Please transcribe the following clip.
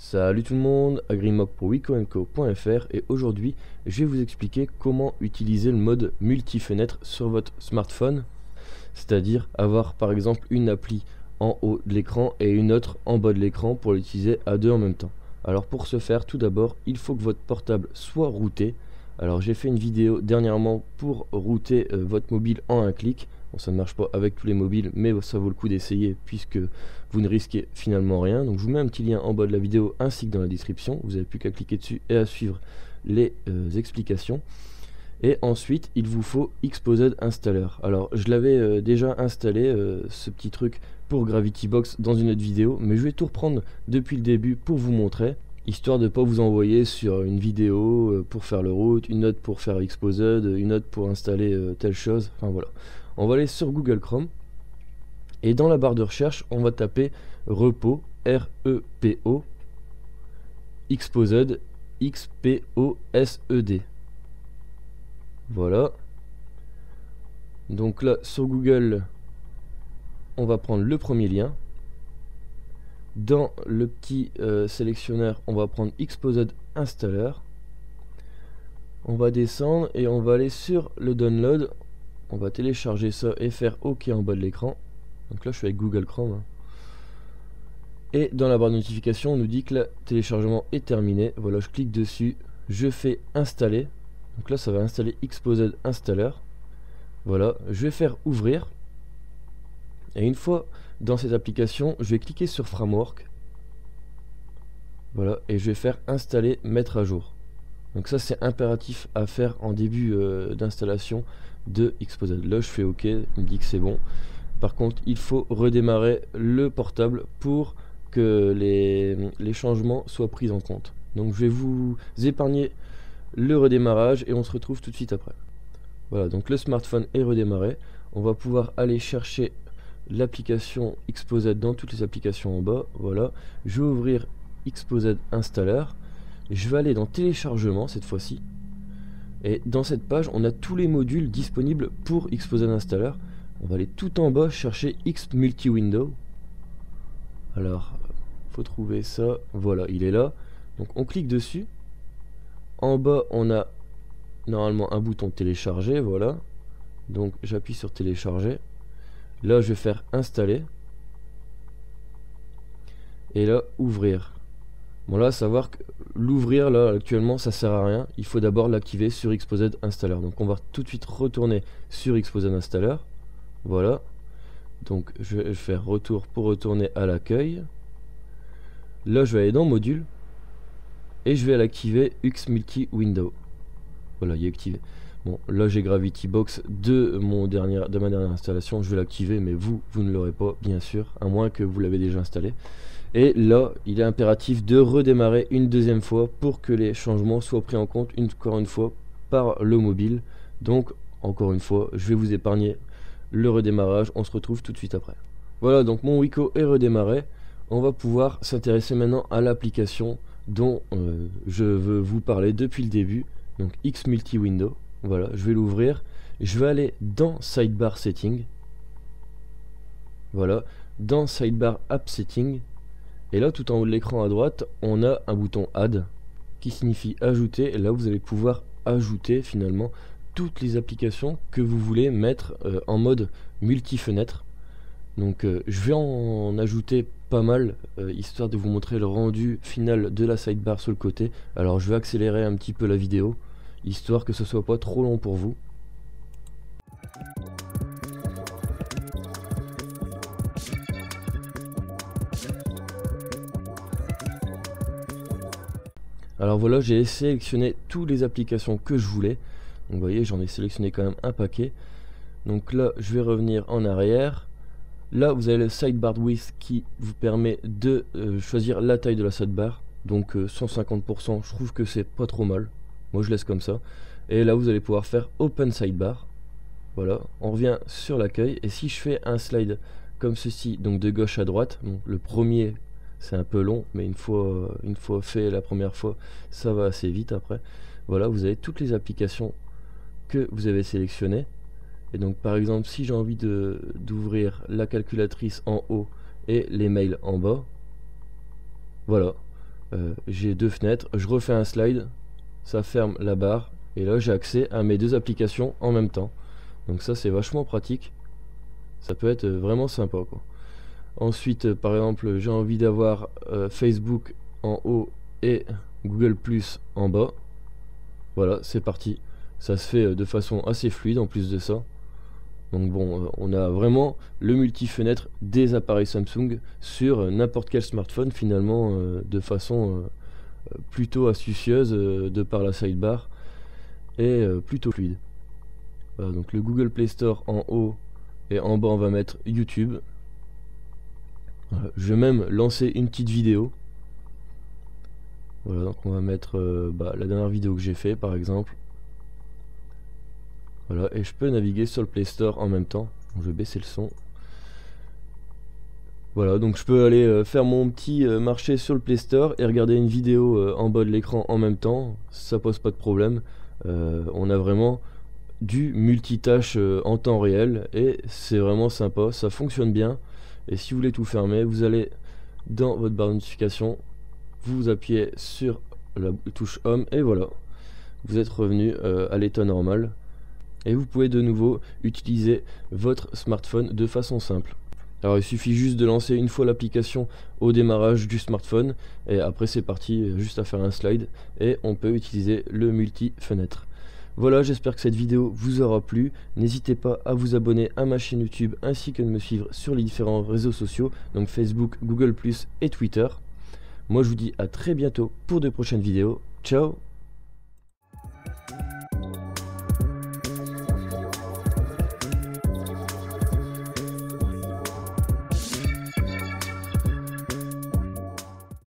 Salut tout le monde, Agrimog pour wicoandco.fr et aujourd'hui je vais vous expliquer comment utiliser le mode multi-fenêtre sur votre smartphone, c'est-à-dire avoir par exemple une appli en haut de l'écran et une autre en bas de l'écran pour l'utiliser à deux en même temps. Alors pour ce faire, tout d'abord, il faut que votre portable soit routé. Alors j'ai fait une vidéo dernièrement pour router votre mobile en un clic. Bon, ça ne marche pas avec tous les mobiles, mais ça vaut le coup d'essayer puisque vous ne risquez finalement rien. Donc je vous mets un petit lien en bas de la vidéo ainsi que dans la description. Vous n'avez plus qu'à cliquer dessus et à suivre les explications. Et ensuite il vous faut Xposed Installer. Alors je l'avais déjà installé ce petit truc pour Gravity Box dans une autre vidéo, mais je vais tout reprendre depuis le début pour vous montrer, histoire de ne pas vous envoyer sur une vidéo pour faire le root, une autre pour faire Xposed, une autre pour installer telle chose, enfin voilà. On va aller sur Google Chrome et dans la barre de recherche on va taper repo, R-E-P-O, Xposed, X-P-O-S-E-D. Voilà. Donc là sur Google on va prendre le premier lien. Dans le petit sélectionneur on va prendre Xposed Installer. On va descendre et on va aller sur le download. On va télécharger ça et faire OK en bas de l'écran. Donc là je suis avec Google Chrome hein. Et dans la barre de notification on nous dit que le téléchargement est terminé. Voilà, je clique dessus, je fais installer. Donc là ça va installer Xposed Installer. Voilà, je vais faire ouvrir. Et une fois dans cette application, je vais cliquer sur Framework. Voilà, et je vais faire installer, mettre à jour. Donc ça c'est impératif à faire en début d'installation de Xposed. Là je fais OK, il me dit que c'est bon. Par contre il faut redémarrer le portable pour que les changements soient pris en compte. Donc je vais vous épargner le redémarrage et on se retrouve tout de suite après. Voilà, donc le smartphone est redémarré. On va pouvoir aller chercher l'application Xposed dans toutes les applications en bas. Voilà, je vais ouvrir Xposed Installer. Je vais aller dans téléchargement cette fois-ci. Et dans cette page, on a tous les modules disponibles pour Xposed Installer. On va aller tout en bas chercher X Multi-Window. Alors, faut trouver ça. Voilà, il est là. Donc on clique dessus. En bas, on a normalement un bouton télécharger. Voilà. Donc j'appuie sur télécharger. Là, je vais faire installer. Et là, ouvrir. Bon là, savoir que l'ouvrir là actuellement ça sert à rien. Il faut d'abord l'activer sur Xposed Installer. Donc on va tout de suite retourner sur Xposed Installer. Voilà. Donc je vais faire retour pour retourner à l'accueil. Là je vais aller dans module. Et je vais l'activer X Multi Window. Voilà, il est activé. Bon, là j'ai Gravity Box de ma dernière installation. Je vais l'activer, mais vous ne l'aurez pas, bien sûr, à moins que vous l'avez déjà installé. Et là, il est impératif de redémarrer une deuxième fois pour que les changements soient pris en compte encore une fois par le mobile. Donc, encore une fois, je vais vous épargner le redémarrage. On se retrouve tout de suite après. Voilà, donc mon Wico est redémarré. On va pouvoir s'intéresser maintenant à l'application dont je veux vous parler depuis le début. Donc, X Multi Window. Voilà, je vais l'ouvrir. Je vais aller dans Sidebar Setting. Voilà, dans Sidebar App Setting. Et là, tout en haut de l'écran à droite, on a un bouton Add qui signifie ajouter. Et là, vous allez pouvoir ajouter finalement toutes les applications que vous voulez mettre en mode multi-fenêtre. Donc, je vais en ajouter pas mal, histoire de vous montrer le rendu final de la sidebar sur le côté. Alors, je vais accélérer un petit peu la vidéo, histoire que ce soit pas trop long pour vous. Alors voilà, j'ai sélectionné toutes les applications que je voulais. Donc vous voyez, j'en ai sélectionné quand même un paquet. Donc là, je vais revenir en arrière. Là, vous avez le sidebar width qui vous permet de choisir la taille de la sidebar. Donc 150%, je trouve que c'est pas trop mal. Moi, je laisse comme ça. Et là, vous allez pouvoir faire Open Sidebar. Voilà, on revient sur l'accueil. Et si je fais un slide comme ceci, donc de gauche à droite, bon, le premier... c'est un peu long, mais une fois fait la première fois, ça va assez vite après. Voilà, vous avez toutes les applications que vous avez sélectionnées. Et donc par exemple, si j'ai envie d'ouvrir la calculatrice en haut et les mails en bas, voilà, j'ai deux fenêtres, je refais un slide, ça ferme la barre, et là j'ai accès à mes deux applications en même temps. Donc ça c'est vachement pratique, ça peut être vraiment sympa quoi. Ensuite par exemple j'ai envie d'avoir Facebook en haut et Google Plus en bas. Voilà, c'est parti. Ça se fait de façon assez fluide en plus de ça. Donc bon, on a vraiment le multi-fenêtre des appareils Samsung sur n'importe quel smartphone finalement, de façon plutôt astucieuse de par la sidebar et plutôt fluide. Voilà, donc le Google Play Store en haut et en bas on va mettre YouTube. Voilà, je vais même lancer une petite vidéo. Voilà, donc on va mettre la dernière vidéo que j'ai fait par exemple. Voilà, et je peux naviguer sur le Play Store en même temps. Donc, je vais baisser le son. Voilà, donc je peux aller faire mon petit marché sur le Play Store et regarder une vidéo en bas de l'écran en même temps. Ça pose pas de problème. On a vraiment du multitâche en temps réel et c'est vraiment sympa, ça fonctionne bien. Et si vous voulez tout fermer, vous allez dans votre barre de notification, vous appuyez sur la touche Home et voilà, vous êtes revenu à l'état normal. Et vous pouvez de nouveau utiliser votre smartphone de façon simple. Alors il suffit juste de lancer une fois l'application au démarrage du smartphone et après c'est parti, juste à faire un slide et on peut utiliser le multi-fenêtre. Voilà, j'espère que cette vidéo vous aura plu. N'hésitez pas à vous abonner à ma chaîne YouTube ainsi que de me suivre sur les différents réseaux sociaux, donc Facebook, Google+, et Twitter. Moi je vous dis à très bientôt pour de prochaines vidéos. Ciao!